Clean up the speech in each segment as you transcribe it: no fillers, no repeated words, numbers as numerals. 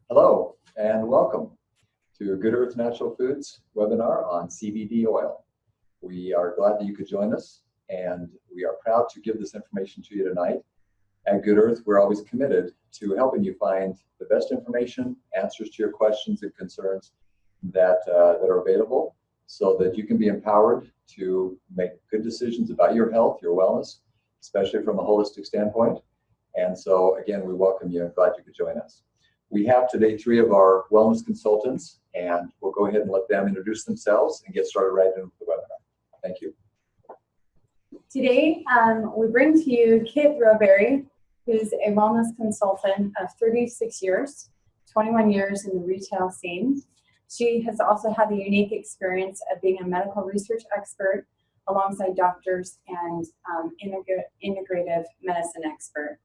Hello and welcome to Good Earth Natural Foods webinar on CBD oil. We are glad that you could join us, and we are proud to give this information to you tonight. At Good Earth, we're always committed to helping you find the best information, answers to your questions and concerns that are available so that you can be empowered to make good decisions about your health, your wellness, especially from a holistic standpoint. And so again, we welcome you and glad you could join us. We have today three of our wellness consultants, and we'll go ahead and let them introduce themselves and get started right into the webinar. Thank you. Today, we bring to you Kit Roberry, who's a wellness consultant of 36 years, 21 years in the retail scene. She has also had the unique experience of being a medical research expert alongside doctors and integrative medicine expert.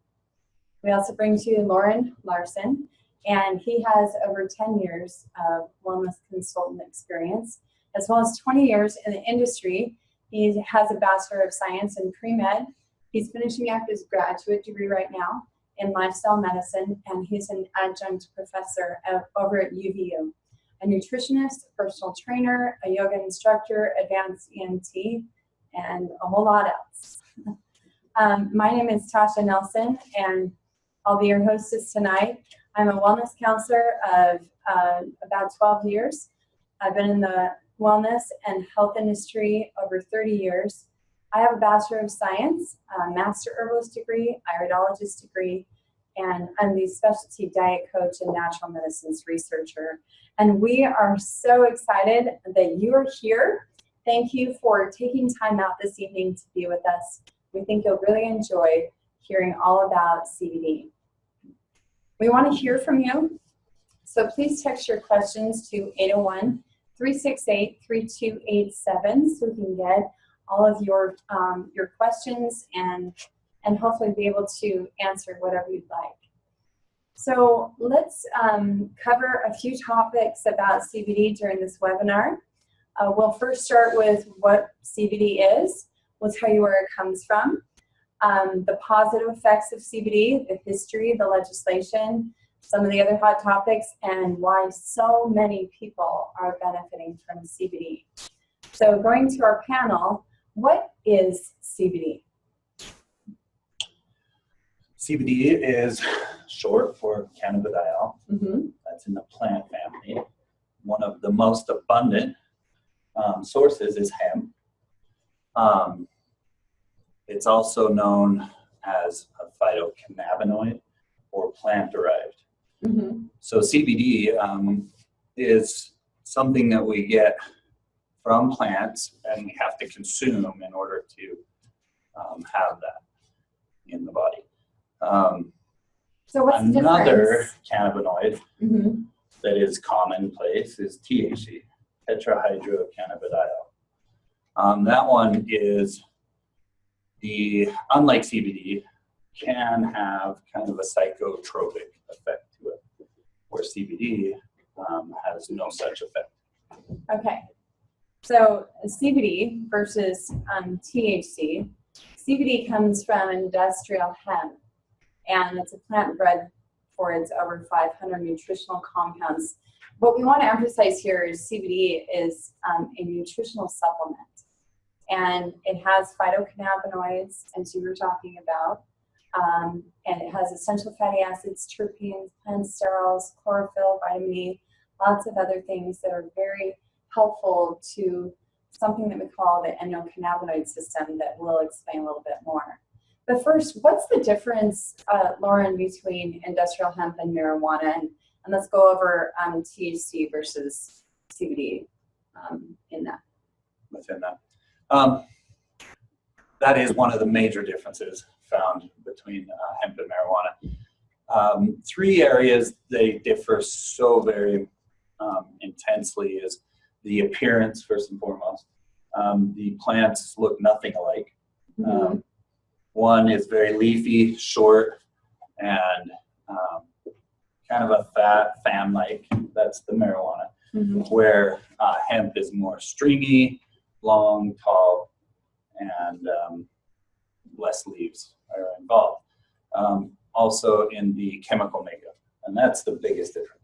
We also bring to you Lauren Larson, and he has over 10 years of wellness consultant experience, as well as 20 years in the industry. He has a Bachelor of Science in Pre-Med. He's finishing up his graduate degree right now in lifestyle medicine, and he's an adjunct professor over at UVU, a nutritionist, a personal trainer, a yoga instructor, advanced EMT, and a whole lot else. My name is Tasha Nelson, and I'll be your hostess tonight. I'm a wellness counselor of about 12 years. I've been in the wellness and health industry over 30 years. I have a Bachelor of Science, a Master Herbalist degree, Iridologist degree, and I'm the specialty diet coach and natural medicines researcher. And we are so excited that you are here. Thank you for taking time out this evening to be with us. We think you'll really enjoy hearing all about CBD. We want to hear from you, so please text your questions to 801-368-3287 so we can get all of your questions and hopefully be able to answer whatever you'd like. So let's cover a few topics about CBD during this webinar. We'll first start with what CBD is. We'll tell you where it comes from. The positive effects of CBD, the history, the legislation, some of the other hot topics, and why so many people are benefiting from CBD. So going to our panel, what is CBD? CBD is short for cannabidiol. That's in the plant family. One of the most abundant sources is hemp. It's also known as a phytocannabinoid or plant-derived. So CBD is something that we get from plants and we have to consume in order to have that in the body. So what's another cannabinoid that is commonplace is THC, tetrahydrocannabidiol. That one is unlike CBD, can have kind of a psychotropic effect to it, where CBD has no such effect. Okay, so CBD versus THC. CBD comes from industrial hemp, and it's a plant bred for its over 500 nutritional compounds. What we want to emphasize here is CBD is a nutritional supplement. And it has phytocannabinoids, as you were talking about, and it has essential fatty acids, terpenes, plant sterols, chlorophyll, vitamin E, lots of other things that are very helpful to something that we call the endocannabinoid system that we'll explain a little bit more. But first, what's the difference, Lauren, between industrial hemp and marijuana? And let's go over THC versus CBD within that. That is one of the major differences found between hemp and marijuana. Three areas they differ so very intensely is the appearance, first and foremost. The plants look nothing alike. One is very leafy, short, and kind of a fat fan-like. That's the marijuana. Where hemp is more stringy, long, tall, and less leaves are involved. Also in the chemical makeup, and that's the biggest difference.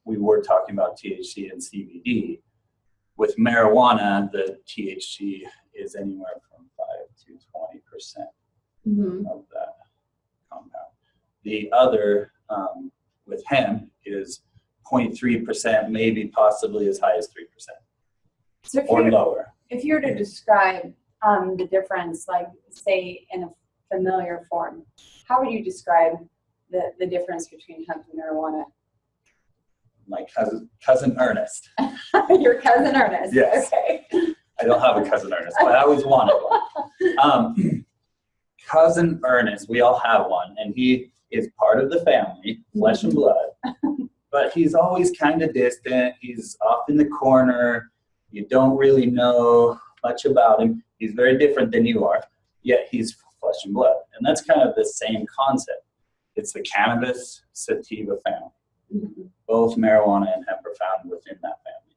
we were talking about THC and CBD. With marijuana, the THC is anywhere from 5 to 20% of that compound. The other, with hemp, is 0.3%, maybe possibly as high as 3%, So or lower. if you were to describe the difference, like say in a familiar form, how would you describe the difference between hemp and marijuana? My cousin Ernest. Your cousin Ernest. Yes. Okay. I don't have a cousin Ernest, but I always wanted one. Cousin Ernest, we all have one, and he is part of the family, flesh and blood, but he's always kind of distant. He's off in the corner. You don't really know much about him. He's very different than you are, yet he's flesh and blood. And that's kind of the same concept. It's the cannabis sativa family. Both marijuana and hemp are found within that family,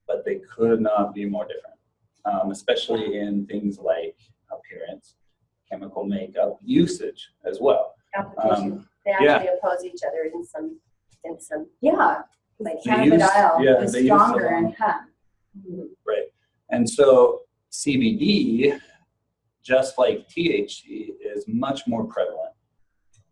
but they could not be more different, especially in things like appearance, chemical makeup, usage as well. Application. They actually oppose each other in some. Yeah. Like Cannabidiol is they use stronger a lot. in hemp. Right. And so CBD, just like THC, is much more prevalent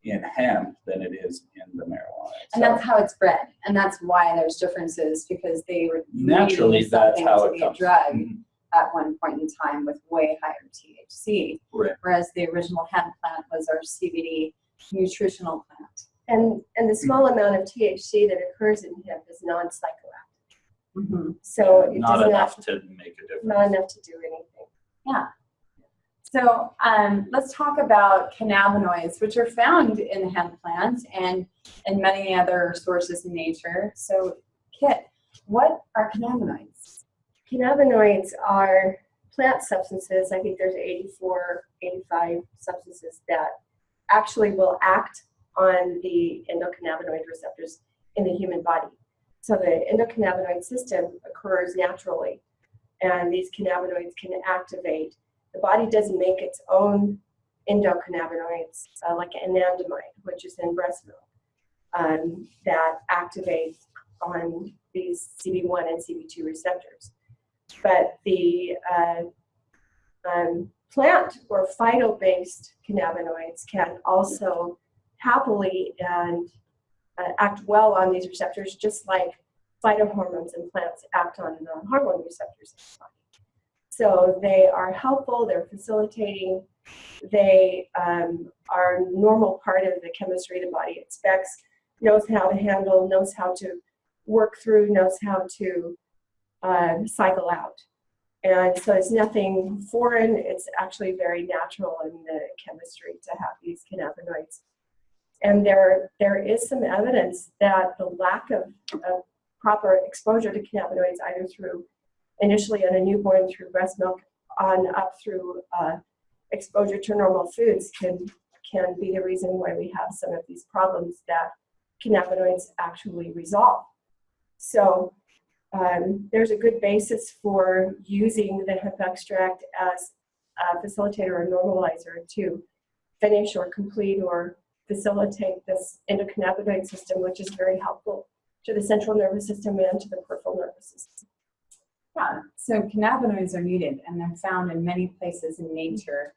in hemp than it is in the marijuana itself. And that's how it's bred. And that's why there's differences, because they were Naturally, breeding that's something how to it be a comes. drug Mhm. at one point in time with way higher THC. Right. Whereas the original hemp plant was our CBD nutritional plant. And the small amount of THC that occurs in hemp is non-psychoactive. Mm-hmm. So it Not does enough not, to make a difference. not enough to do anything. Yeah. So let's talk about cannabinoids, which are found in the hemp plant and in many other sources in nature. So, Kit, what are cannabinoids? Cannabinoids are plant substances. I think there's 84, 85 substances that actually will act on the endocannabinoid receptors in the human body. So the endocannabinoid system occurs naturally, and these cannabinoids can activate. The body doesn't make its own endocannabinoids like anandamide, which is in breast milk, that activate on these CB1 and CB2 receptors. But the plant or phyto-based cannabinoids can also happily and act well on these receptors, just like phytohormones in plants act on the hormone receptors in the body. So they are helpful, they're facilitating, they are a normal part of the chemistry the body expects, knows how to handle, knows how to work through, knows how to cycle out. And so it's nothing foreign, it's actually very natural in the chemistry to have these cannabinoids. And there is some evidence that the lack of proper exposure to cannabinoids, either through initially in a newborn through breast milk on up through exposure to normal foods, can be the reason why we have some of these problems that cannabinoids actually resolve. So there's a good basis for using the hemp extract as a facilitator or normalizer to finish or complete or facilitate this endocannabinoid system, which is very helpful to the central nervous system and to the peripheral nervous system. Yeah, so cannabinoids are needed, and they're found in many places in nature.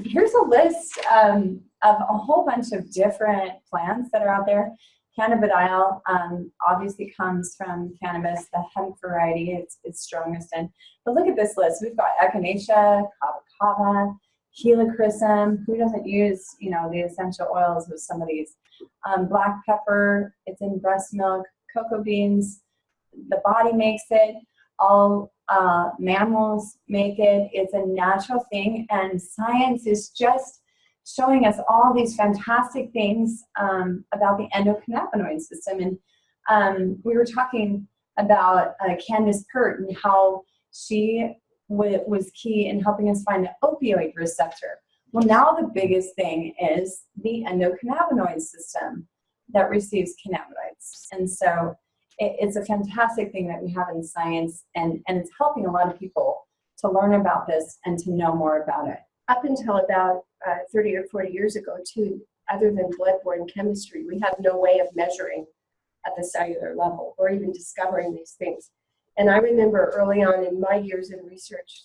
Here's a list of a whole bunch of different plants that are out there. Cannabidiol obviously comes from cannabis, the hemp variety, it's strongest in. But look at this list. We've got echinacea, kava kava, helichrysum. Who doesn't use, the essential oils of some of these? Black pepper, it's in breast milk. Cocoa beans, the body makes it. All mammals make it. It's a natural thing, and science is just showing us all these fantastic things about the endocannabinoid system. And we were talking about Candace Pert and how she was key in helping us find the opioid receptor. Well, now the biggest thing is the endocannabinoid system that receives cannabinoids. And so it's a fantastic thing that we have in science, and it's helping a lot of people to learn about this and to know more about it. Up until about 30 or 40 years ago, too, other than blood-borne chemistry, we have no way of measuring at the cellular level, or even discovering these things. And I remember early on in my years in research,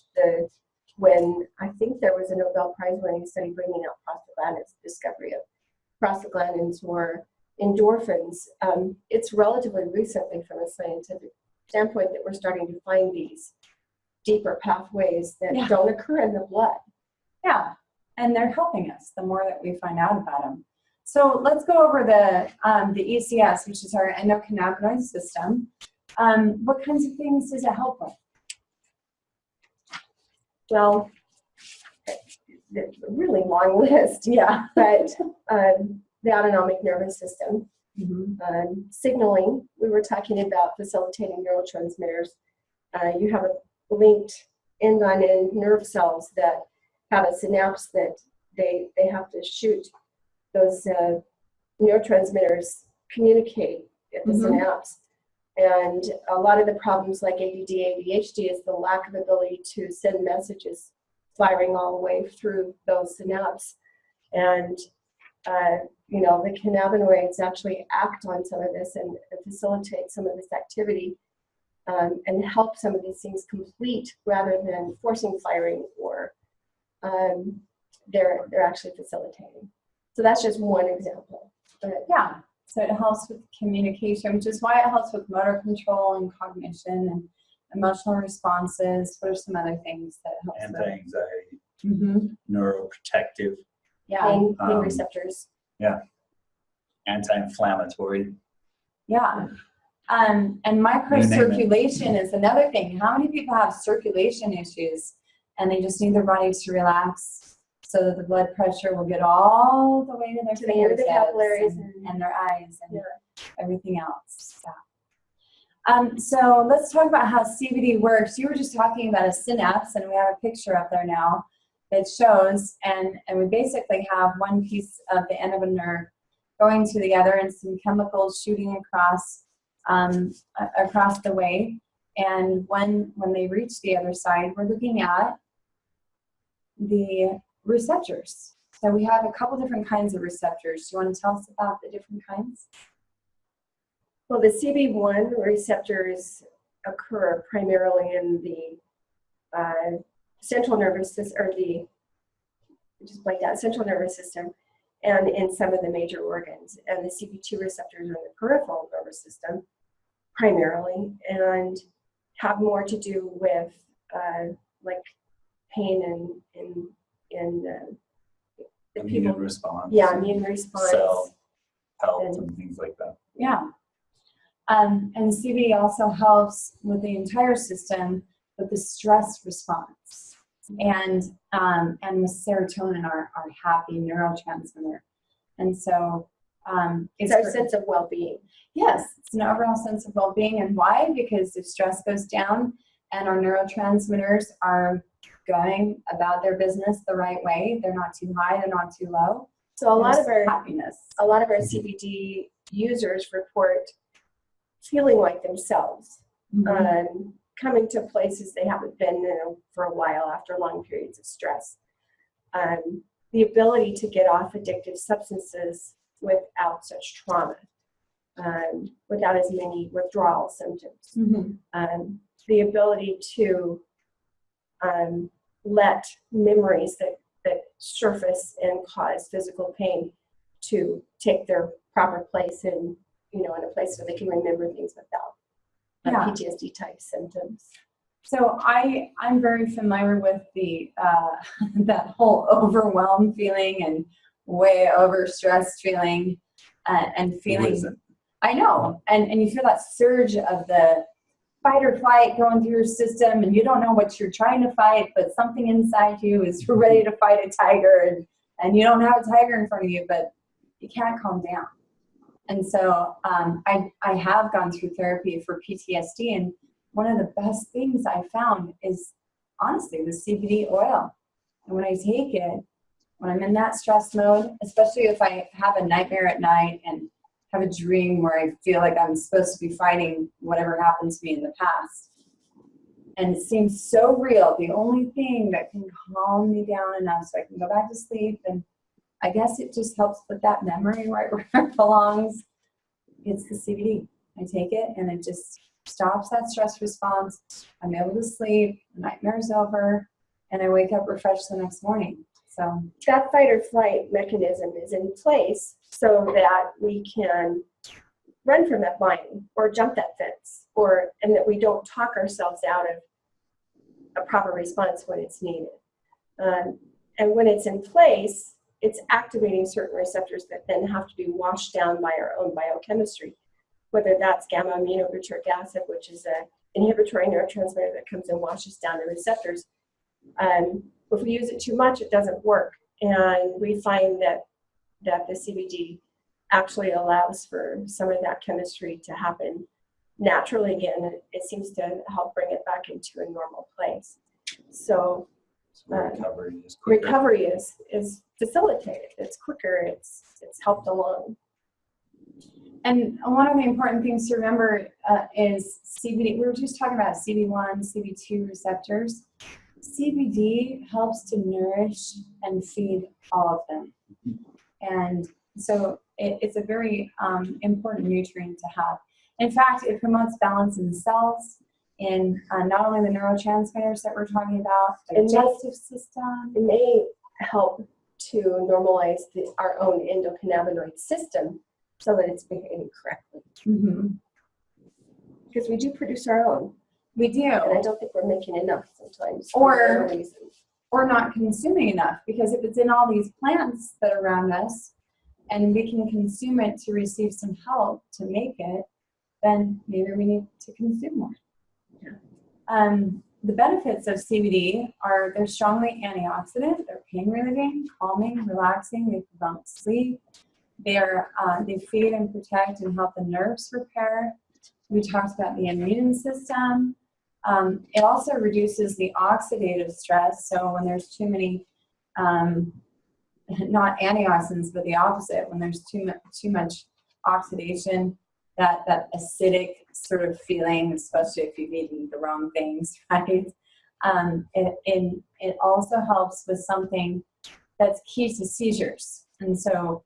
when I think there was a Nobel Prize winning study bringing out prostaglandins, discovery of prostaglandins or endorphins. It's relatively recently, from a scientific standpoint, that we're starting to find these deeper pathways that don't occur in the blood. Yeah, and they're helping us the more that we find out about them. So let's go over the ECS, which is our endocannabinoid system. What kinds of things does it help with? Well, it's a really long list, but the autonomic nervous system, signaling, we were talking about facilitating neurotransmitters. You have a linked endon in nerve cells that have a synapse that they have to shoot those neurotransmitters, communicate at the synapse. And a lot of the problems like ADD, ADHD is the lack of ability to send messages firing all the way through those synapses. And, the cannabinoids actually act on some of this and facilitate some of this activity and help some of these things complete rather than forcing firing, or they're actually facilitating. So that's just one example. But yeah, so it helps with communication, which is why it helps with motor control and cognition and emotional responses. What are some other things that help? Anti-anxiety, neuroprotective. Pain receptors. Yeah. Anti-inflammatory. Yeah. And microcirculation is another thing. How many people have circulation issues and they just need their body to relax so that the blood pressure will get all the way to their fingertips and their eyes and everything else. Yeah. So let's talk about how CBD works. You were just talking about a synapse, and we have a picture up there now that shows, and we basically have one piece of the end of a nerve going to the other and some chemicals shooting across the way. And when they reach the other side, we're looking at the receptors. So we have a couple different kinds of receptors. Do you want to tell us about the different kinds? Well, the CB1 receptors occur primarily in the central nervous system, or central nervous system, and in some of the major organs. And the CB2 receptors are in the peripheral nervous system primarily, and have more to do with like pain and the immune response. Yeah, immune response. Cell health and things like that. Yeah. And CBD also helps with the entire system with the stress response. And with serotonin, our happy neurotransmitter. And so it's our sense of well-being. Yes, it's an overall sense of well-being. And why? Because if stress goes down and our neurotransmitters are going about their business the right way, they're not too high, they're not too low. So a lot of our CBD users report feeling like themselves, coming to places they haven't been for a while after long periods of stress. The ability to get off addictive substances without such trauma, without as many withdrawal symptoms. The ability to let memories that surface and cause physical pain to take their proper place in a place where they can remember things without PTSD type symptoms. So I'm very familiar with the that whole overwhelmed feeling and way overstressed feeling and feeling. I know, and you feel that surge of the fight or flight going through your system, and you don't know what you're trying to fight, but something inside you is ready to fight a tiger, and you don't have a tiger in front of you, but you can't calm down. And so I have gone through therapy for PTSD, and one of the best things I found is honestly the CBD oil. And when I take it, when I'm in that stress mode, especially if I have a nightmare at night and have a dream where I feel like I'm supposed to be fighting whatever happened to me in the past, and it seems so real, the only thing that can calm me down enough so I can go back to sleep, and I guess it just helps put that memory right where it belongs. It's the CBD. I take it, and it just stops that stress response. I'm able to sleep, the nightmare's over, and I wake up refreshed the next morning. So that fight or flight mechanism is in place so that we can run from that lion or jump that fence, and that we don't talk ourselves out of a proper response when it's needed. And when it's in place, it's activating certain receptors that then have to be washed down by our own biochemistry, whether that's gamma aminobutyric acid, which is an inhibitory neurotransmitter that comes and washes down the receptors. If we use it too much, it doesn't work. And we find that the CBD actually allows for some of that chemistry to happen naturally again. It seems to help bring it back into a normal place. So recovery is quicker. Recovery is facilitated. It's quicker. It's helped along. And one of the important things to remember is CBD. We were just talking about CB1, CB2 receptors. CBD helps to nourish and feed all of them. And so it's a very important nutrient to have. In fact, it promotes balance in cells, in not only the neurotransmitters that we're talking about, the digestive system. It may help to normalize our own endocannabinoid system so that it's behaving correctly. Mm-hmm. Because we do produce our own. We do. And I don't think we're making enough sometimes. Or not consuming enough, because if it's in all these plants that are around us and we can consume it to receive some help to make it, then maybe we need to consume more. Yeah. The benefits of CBD are they're strongly antioxidant, they're pain relieving, calming, relaxing, they prevent sleep, they feed and protect and help the nerves repair. We talked about the immune system. It also reduces the oxidative stress. So when there's too many, not antioxidants, but the opposite, when there's too much oxidation, that acidic sort of feeling, especially if you've eaten the wrong things, right? It also helps with something that's key to seizures. And so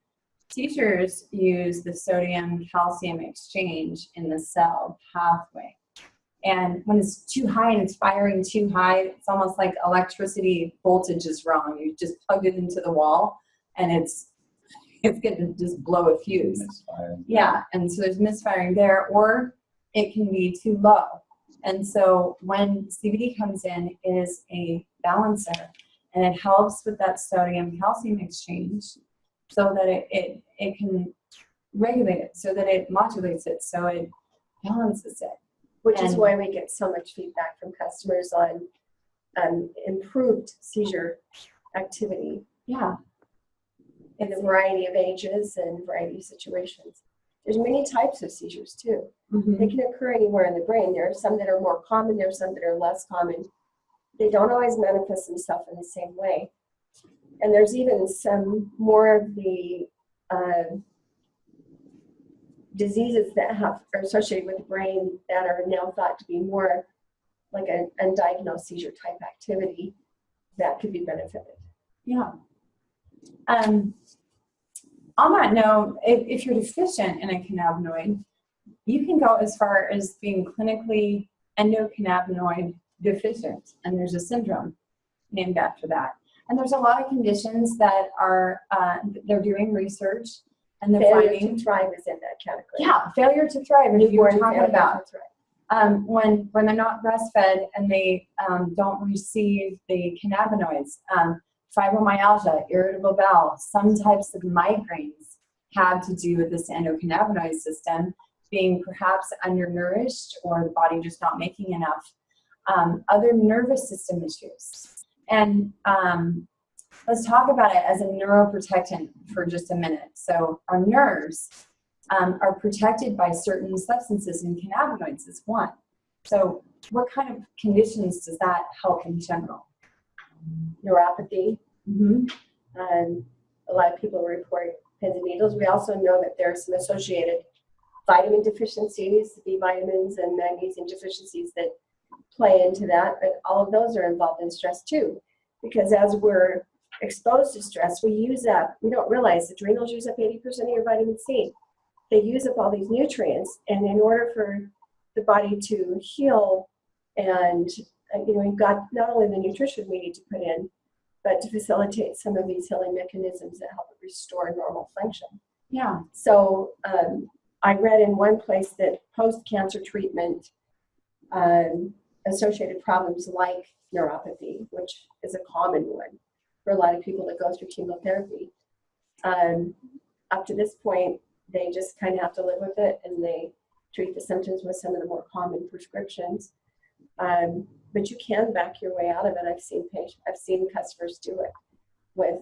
seizures use the sodium-calcium exchange in the cell pathway. And when it's too high and it's firing too high, it's almost like electricity voltage is wrong. You just plugged it into the wall and it's going to just blow a fuse. Misfiring. Yeah, and so there's misfiring there, or it can be too low. And so when CBD comes in, it is a balancer, and it helps with that sodium-calcium exchange so that it can regulate it, so that it modulates it, so it balances it. Which is why we get so much feedback from customers on improved seizure activity. Yeah. In a variety of ages and variety of situations. There's many types of seizures too. Mm-hmm. They can occur anywhere in the brain. There are some that are more common, there are some that are less common. They don't always manifest themselves in the same way. And there's even some more of the diseases that are associated with the brain that are now thought to be more like an undiagnosed seizure type activity that could be benefited. Yeah. On that note, if you're deficient in a cannabinoid, you can go as far as being clinically endocannabinoid deficient, and there's a syndrome named after that. And there's a lot of conditions that are, they're doing research, and they're Failure finding— to thrive is in that category. Yeah, failure to thrive, as you were talking about. Right. When they're not breastfed and they don't receive the cannabinoids, fibromyalgia, irritable bowel, some types of migraines have to do with this endocannabinoid system being perhaps undernourished or the body just not making enough. Other nervous system issues. And let's talk about it as a neuroprotectant for just a minute. So our nerves are protected by certain substances, and cannabinoids is one. So what kind of conditions does that help in general? Neuropathy. Mm-hmm. A lot of people report pins and needles. We also know that there are some associated vitamin deficiencies, B vitamins and magnesium deficiencies that play into that, but all of those are involved in stress too, because as we're exposed to stress, we use up, we don't realize adrenals use up 80% of your vitamin C. they use up all these nutrients, and in order for the body to heal, and you've got not only the nutrition we need to put in, but to facilitate some of these healing mechanisms that help it restore normal function. Yeah. So I read in one place that post-cancer treatment associated problems like neuropathy, which is a common one for a lot of people that go through chemotherapy, up to this point, they just kind of have to live with it, and they treat the symptoms with some of the more common prescriptions. But you can back your way out of it. I've seen customers do it with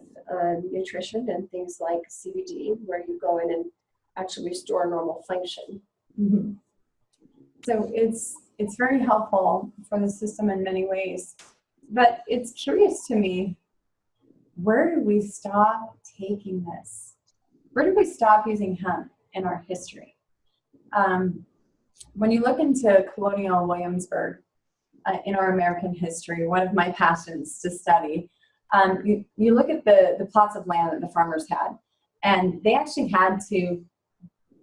nutrition and things like CBD, where you go in and actually restore normal function. Mm-hmm. So it's very helpful for the system in many ways. But it's curious to me, where did we stop taking this? Where did we stop using hemp in our history? When you look into colonial Williamsburg, in our American history, one of my passions to study, you look at the plots of land that the farmers had, and they actually had to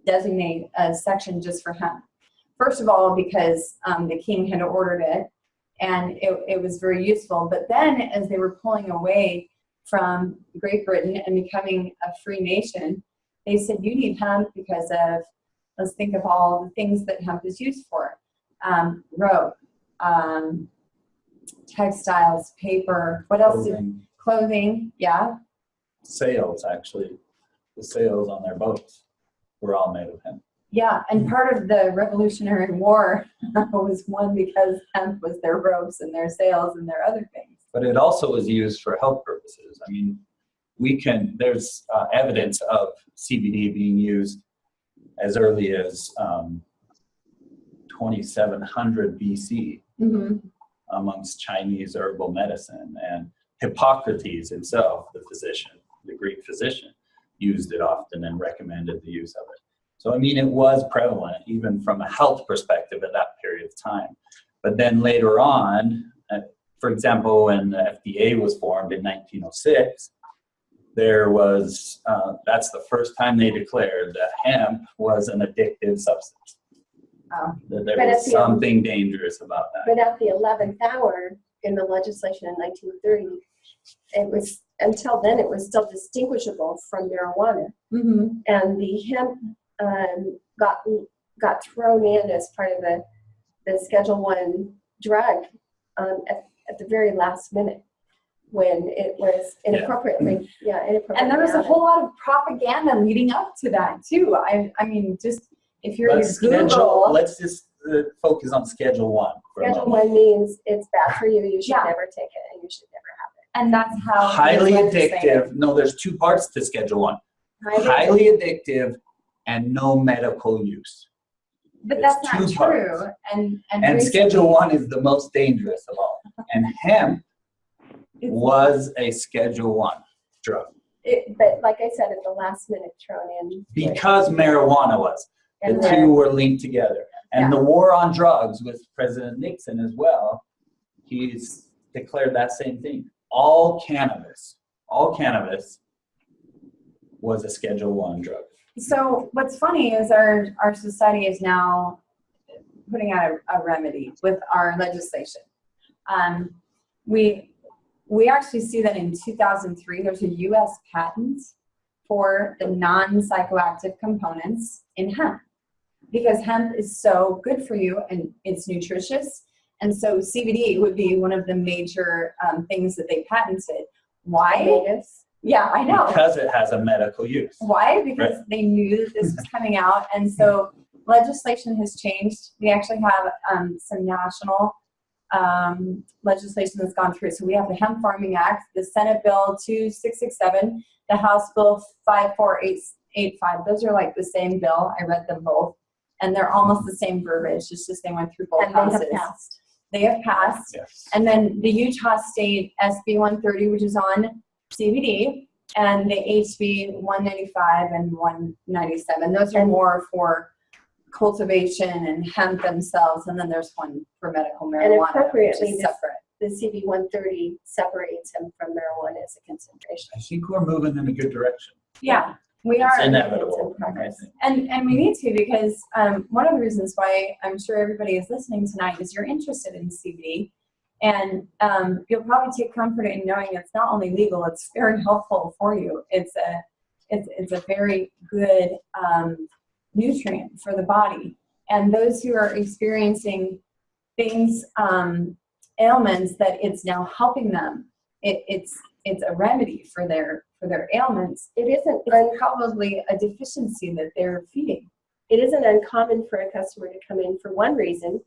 designate a section just for hemp. First of all, because the king had ordered it, and it was very useful. But then as they were pulling away from Great Britain and becoming a free nation, they said, you need hemp because of, let's think of all the things that hemp is used for. Rope, textiles, paper, what else? Clothing, yeah. Sails, actually. The sails on their boats were all made of hemp. Yeah, and part of the Revolutionary War was won because hemp was their ropes and their sails and their other things. But it also was used for health purposes. I mean, there's evidence of CBD being used as early as 2700 BC amongst Chinese herbal medicine. And Hippocrates himself, the physician, the Greek physician, used it often and recommended the use of it. So, I mean, it was prevalent even from a health perspective at that period of time. But then later on, for example, when the FDA was formed in 1906, there was, that's the first time they declared that hemp was an addictive substance. Oh. That there was something dangerous about that. But at the 11th hour in the legislation in 1930, it was, until then, it was still distinguishable from marijuana. And the hemp got thrown in as part of the Schedule I drug at the very last minute, when it was inappropriately, inappropriately. And there was a whole lot of propaganda leading up to that too. I mean, just if you're in Google, let's just focus on Schedule I. Schedule I means it's bad for you. You should never take it, and you should never have it. And that's how highly addictive. No, there's two parts to Schedule I. Highly addictive and no medical use. But that's not true. And Schedule I is the most dangerous of all. And hemp was a Schedule I drug. But like I said, at the last minute thrown in. Because marijuana was. The two were linked together. And the war on drugs with President Nixon as well, he's declared that same thing. All cannabis was a Schedule I drug. So what's funny is our society is now putting out a remedy with our legislation. We actually see that in 2003, there's a U.S. patent for the non-psychoactive components in hemp, because hemp is so good for you and it's nutritious. And so CBD would be one of the major things that they patented. Why? Yeah, I know. Because it has a medical use. Why? Because they knew that this was coming out. And so legislation has changed. We actually have some national legislation that's gone through. So we have the Hemp Farming Act, the Senate Bill 2667, the House Bill 54885. Those are like the same bill. I read them both. And they're almost the same verbiage. It's just they went through both houses. They have passed. They have passed. Yes. And then the Utah State SB 130, which is on CBD, and the HB 195 and 197. Those are more for cultivation and hemp themselves, and then there's one for medical marijuana, and appropriately, which is separate. The CB 130 separates him from marijuana as a consideration. I think we're moving in a good direction. Yeah. We It's are inevitable. and we need to, because one of the reasons why I'm sure everybody is listening tonight is you're interested in CBD, and you'll probably take comfort in knowing it's not only legal, it's very helpful for you. It's a very good nutrient for the body, and those who are experiencing things, ailments, that it's now helping them. It's a remedy for their ailments. It's probably a deficiency that they're feeding. It isn't uncommon for a customer to come in for one reason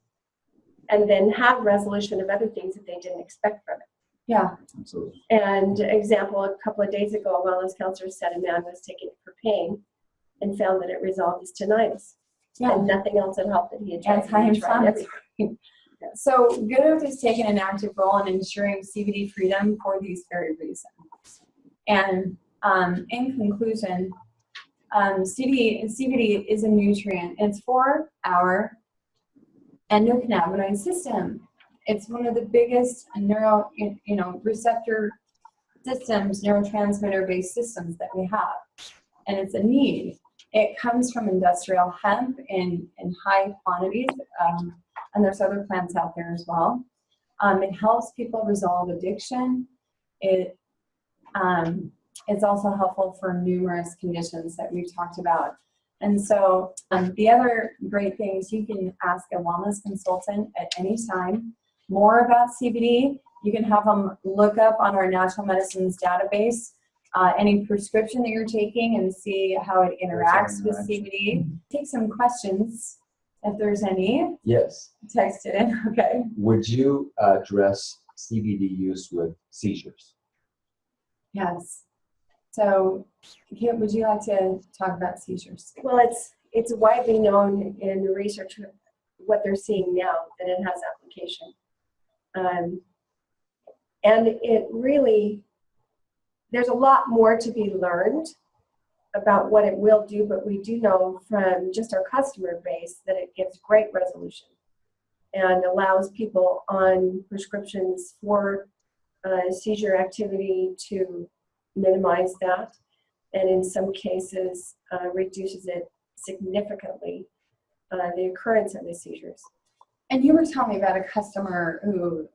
and then have resolution of other things that they didn't expect from it. Yeah. Absolutely. And example, a couple of days ago, a wellness counselor said a man was taking it for pain and found that it resolved his tinnitus. Yeah. And nothing else had helped that he had tried. Anti-inflammatory. So Good Earth has taken an active role in ensuring CBD freedom for these very reasons. And in conclusion, CBD is a nutrient. It's for our endocannabinoid system. It's one of the biggest receptor systems, neurotransmitter-based systems that we have, and it's a need. It comes from industrial hemp in high quantities, and there's other plants out there as well. It helps people resolve addiction. It's also helpful for numerous conditions that we've talked about. And so the other great thing is you can ask a wellness consultant at any time more about CBD. You can have them look up on our natural medicines database any prescription that you're taking and see how it interacts with CBD. Take some questions if there's any. Yes. Text it in, okay. Would you address CBD use with seizures? Yes. So, Kit, would you like to talk about seizures? Well, it's widely known in the research what they're seeing now that it has application. And it really, there's a lot more to be learned about what it will do, but we do know from just our customer base that it gives great resolution and allows people on prescriptions for seizure activity to minimize that, and in some cases reduces it significantly, the occurrence of the seizures. And you were telling me about a customer who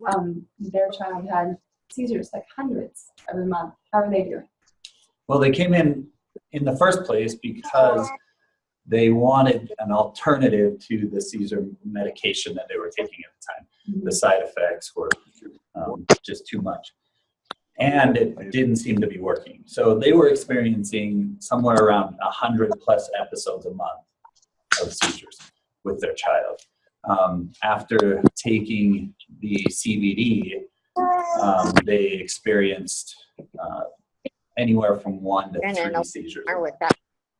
their child had seizures, like hundreds every month. How are they doing? Well, they came in the first place because they wanted an alternative to the seizure medication that they were taking at the time. Mm-hmm. The side effects were just too much. And it didn't seem to be working. So they were experiencing somewhere around 100+ episodes a month of seizures with their child. After taking the CBD, they experienced anywhere from 1 to 3 seizures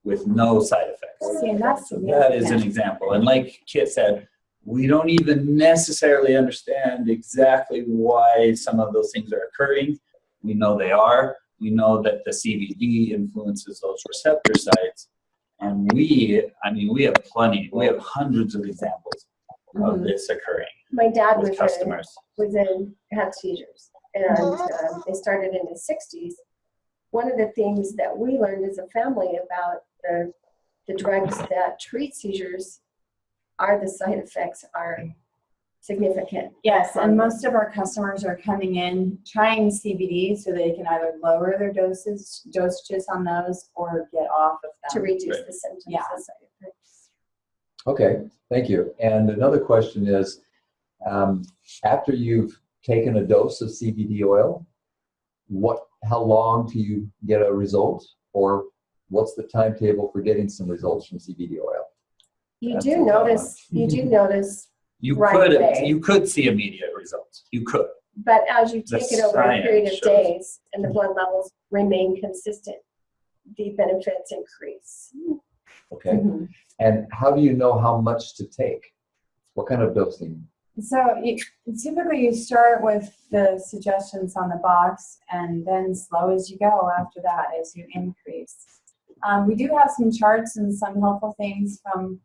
with no side effects. See, and that's So that is an example. And like Kit said, we don't even necessarily understand exactly why some of those things are occurring. We know they are. We know that the CBD influences those receptor sites. And we have plenty. We have hundreds of examples of this occurring. My dad with customers. Had seizures, and they started in his 60s. One of the things that we learned as a family about the drugs that treat seizures are the side effects are significant. Yes, and most of our customers are coming in trying CBD so they can either lower their dosages on those or get off of them. To reduce the symptoms and side effects. Okay, thank you. And another question is, after you've taken a dose of CBD oil, how long do you get a result, or what's the timetable for getting some results from CBD oil? You do notice You right could away. You could see immediate results. You could. But as you take it over a science period of shows. days and the blood levels remain consistent, the benefits increase. Okay. And how do you know how much to take? What kind of dosing? So typically you start with the suggestions on the box and then slow as you go after that as you increase. We do have some charts and some helpful things from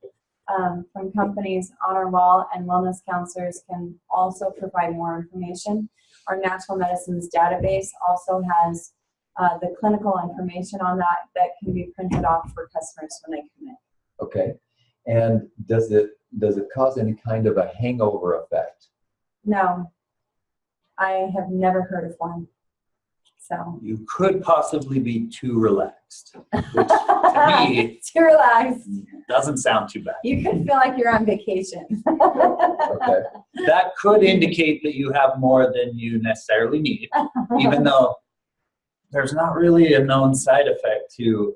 companies on our wall, and wellness counselors can also provide more information. Our natural medicines database also has the clinical information on that can be printed off for customers when they come in. Okay. And does it cause any kind of a hangover effect? No, I have never heard of one. So You could possibly be too relaxed, which to me too relaxed. doesn't sound too bad. You could feel like you're on vacation. Okay. That could indicate that you have more than you necessarily need, even though there's not really a known side effect to,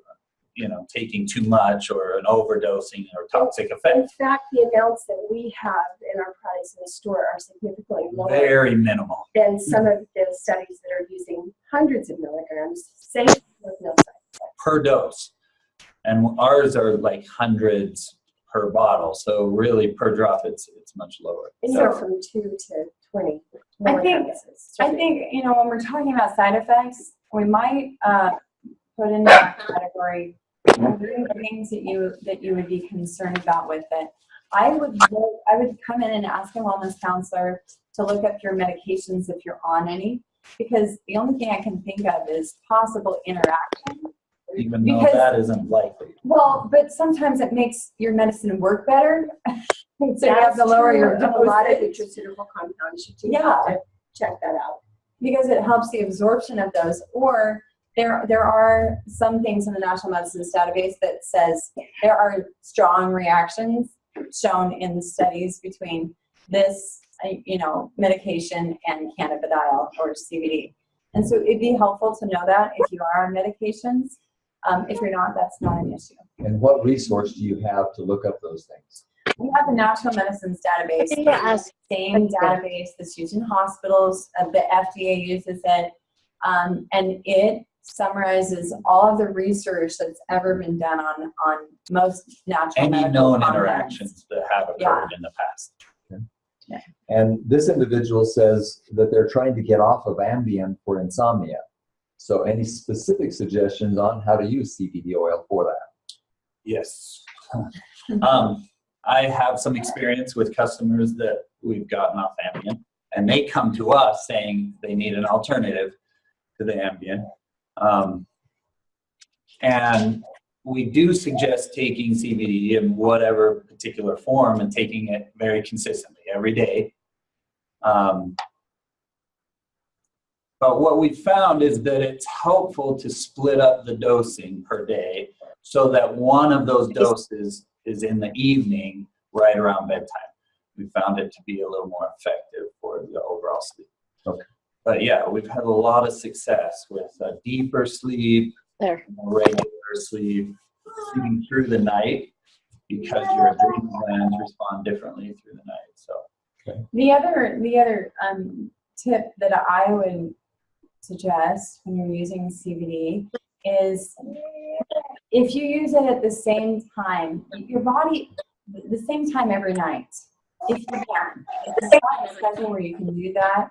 taking too much or an overdosing or toxic In effect. fact, the amounts that we have in our products in the store are significantly lower Very minimal. than some of the studies that are using hundreds of milligrams, safe with no side effects. Per dose. And ours are like hundreds per bottle. So really per drop, it's much lower. Anywhere from 2 to 20 I think- milligrams. I think, when we're talking about side effects, we might put in that category things that you would be concerned about with it. I would come in and ask a wellness counselor to look up your medications if you're on any, because the only thing I can think of is possible interaction. Even though Because- that isn't likely. Well, but sometimes it makes your medicine work better. So you have to lower your a lot of dosage. nutraceutical compounds. You do Yeah. have to check that out. Because it helps the absorption of those. Or there are some things in the National Medicines Database that says there are strong reactions shown in the studies between this, medication and cannabidiol or CBD. And so it'd be helpful to know that if you are on medications. If you're not, that's not an issue. And what resource do you have to look up those things? We have the National Medicines Database. I think I asked- Same database that's used in hospitals. The FDA uses it, and it summarizes all of the research that's ever been done on most natural Any medical known compounds. interactions that have occurred in the past. And this individual says that they're trying to get off of Ambien for insomnia. So any specific suggestions on how to use CBD oil for that? Yes. I have some experience with customers that we've gotten off Ambien, and they come to us saying they need an alternative to the Ambien. And we do suggest taking CBD in whatever particular form and taking it very consistently every day. But what we found is that it's helpful to split up the dosing per day so that one of those doses is in the evening right around bedtime. We found it to be a little more effective for the overall sleep. Okay. But yeah, we've had a lot of success with deeper sleep, There. more regular sleep, sleeping through the night because your adrenal glands respond differently through the night. So The other tip that I would suggest when you're using CBD is if you use it at the same time, your body, the same time every night, if you can. It's not a schedule where you can do that.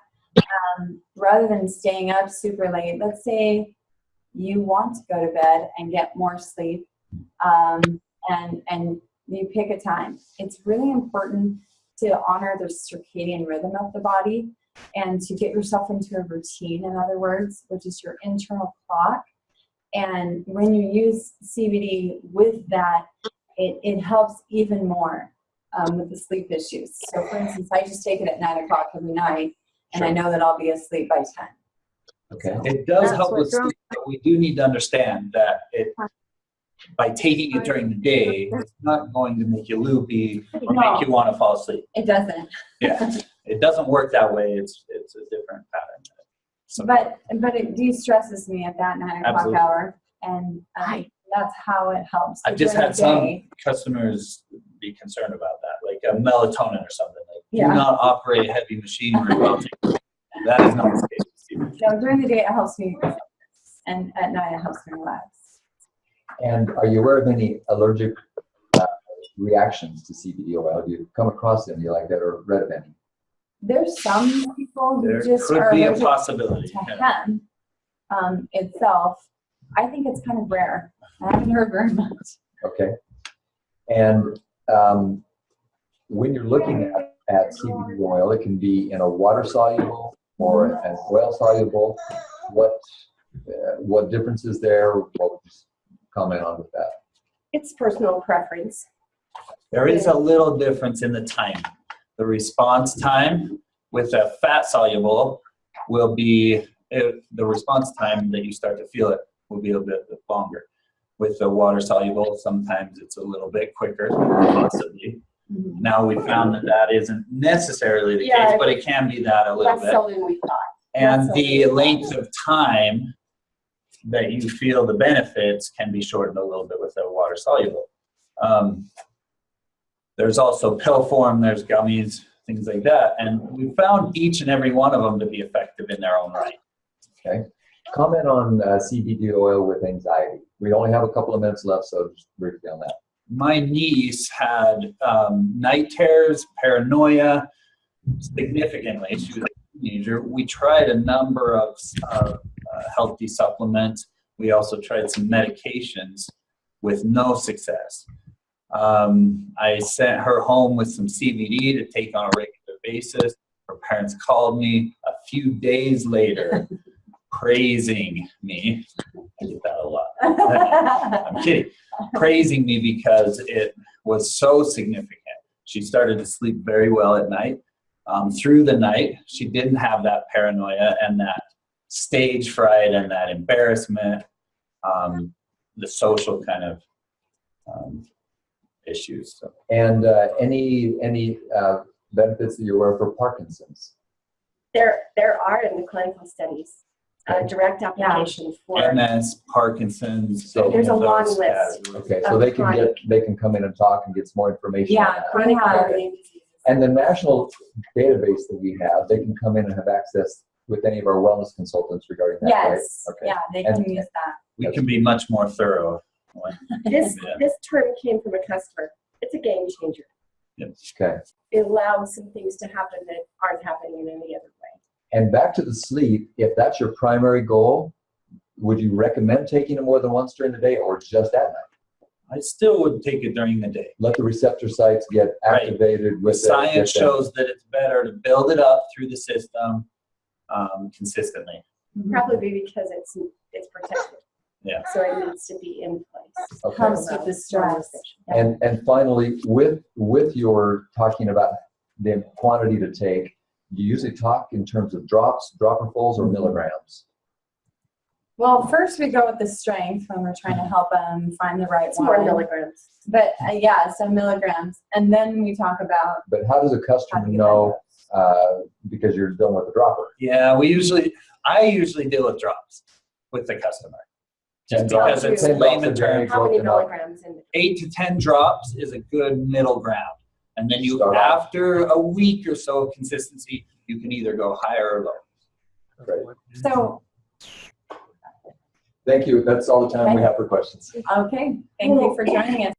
Rather than staying up super late, let's say you want to go to bed and get more sleep, and you pick a time. It's really important to honor the circadian rhythm of the body and to get yourself into a routine, in other words, which is your internal clock. And when you use CBD with that, it helps even more with the sleep issues. So for instance, I just take it at 9 o'clock every night, and I know that I'll be asleep by 10. Okay. it does That's help what with sleep, but we do need to understand that by taking it during the day, it's not going to make you loopy or No. make you want to fall asleep. It doesn't. Yeah, it doesn't work that way. It's a different pattern. So But it de-stresses me at that 9 o'clock Absolutely. hour, and that's how it helps. I've just During had the some day- customers be concerned about that, like a melatonin or something. Like, Yeah. do not operate heavy machinery while taking it. That is not the case with CBD. No, during the day it helps me, and at night it helps me relax. And are you aware of any allergic reactions to CBD oil? Have you come across any like that or read of any? There's some people who There just could are be a allergic possibility. to Yeah. hemp itself. I think it's kind of rare. I haven't heard very much. Okay. And when you're looking at CBD oil, it can be in a water soluble or an oil soluble. What difference is there? What would you comment on with that? It's personal preference. There is a little difference in the time. The response time with a fat soluble will be, the response time that you start to feel it will be a bit longer. With the water soluble, sometimes it's a little bit quicker, possibly. Now we found that that isn't necessarily the case, but it can be that a little Less bit. so than we thought. And the length of time that you feel the benefits can be shortened a little bit with the water soluble. There's also pill form, there's gummies, things like that. And we found each and every one of them to be effective in their own right. Okay. Comment on CBD oil with anxiety. We only have a couple of minutes left, so just briefly on that. My niece had night terrors, paranoia, significantly. She was a teenager. We tried a number of healthy supplements. We also tried some medications with no success. I sent her home with some CBD to take on a regular basis. Her parents called me a few days later praising me. I get that a lot. I'm kidding. Praising me because it was so significant. She started to sleep very well at night. Through the night, she didn't have that paranoia and that stage fright and that embarrassment, the social kind of issues. So. And any benefits that you're aware of for Parkinson's? There are in the clinical studies direct application for MS, Parkinson's. So there's a long those list. categories. Okay, so they can come in and talk and get some more information. on Yeah, that. chronic have- autoimmune diseases. And the national database that we have, they can come in and have access with any of our wellness consultants regarding that, Yes, right? Okay. yeah, they And- can use that. We can be much more thorough. This Yeah. term came from a customer. It's a game changer. Okay. It allows some things to happen that aren't happening in any other way. And back to the sleep, if that's your primary goal, would you recommend taking it more than once during the day or just at night? I still would take it during the day. Let the receptor sites get Right. activated with Science shows that it's better to build it up through the system consistently. Probably because it's protected. Yeah. So it needs to be in place. Okay. Helps with the stress. Yeah. And finally, with your talking about the quantity to take, do you usually talk in terms of drops, dropperfuls, or milligrams? Well, first we go with the strength when we're trying to help them find the right It's more one. milligrams. But yeah, so milligrams. And then we talk about But how does a how customer to get know, that because you're dealing with a dropper? Yeah, I usually deal with drops with the customer. Just And because drops- it's 10 drops layman a day terms. How many broken up. milligrams in 8 to 10 drops is a good middle ground. And then Start off. after a week or so of consistency, you can either go higher or lower. Great. So, Thank you. That's all the time we have for questions. okay, thank you for joining us.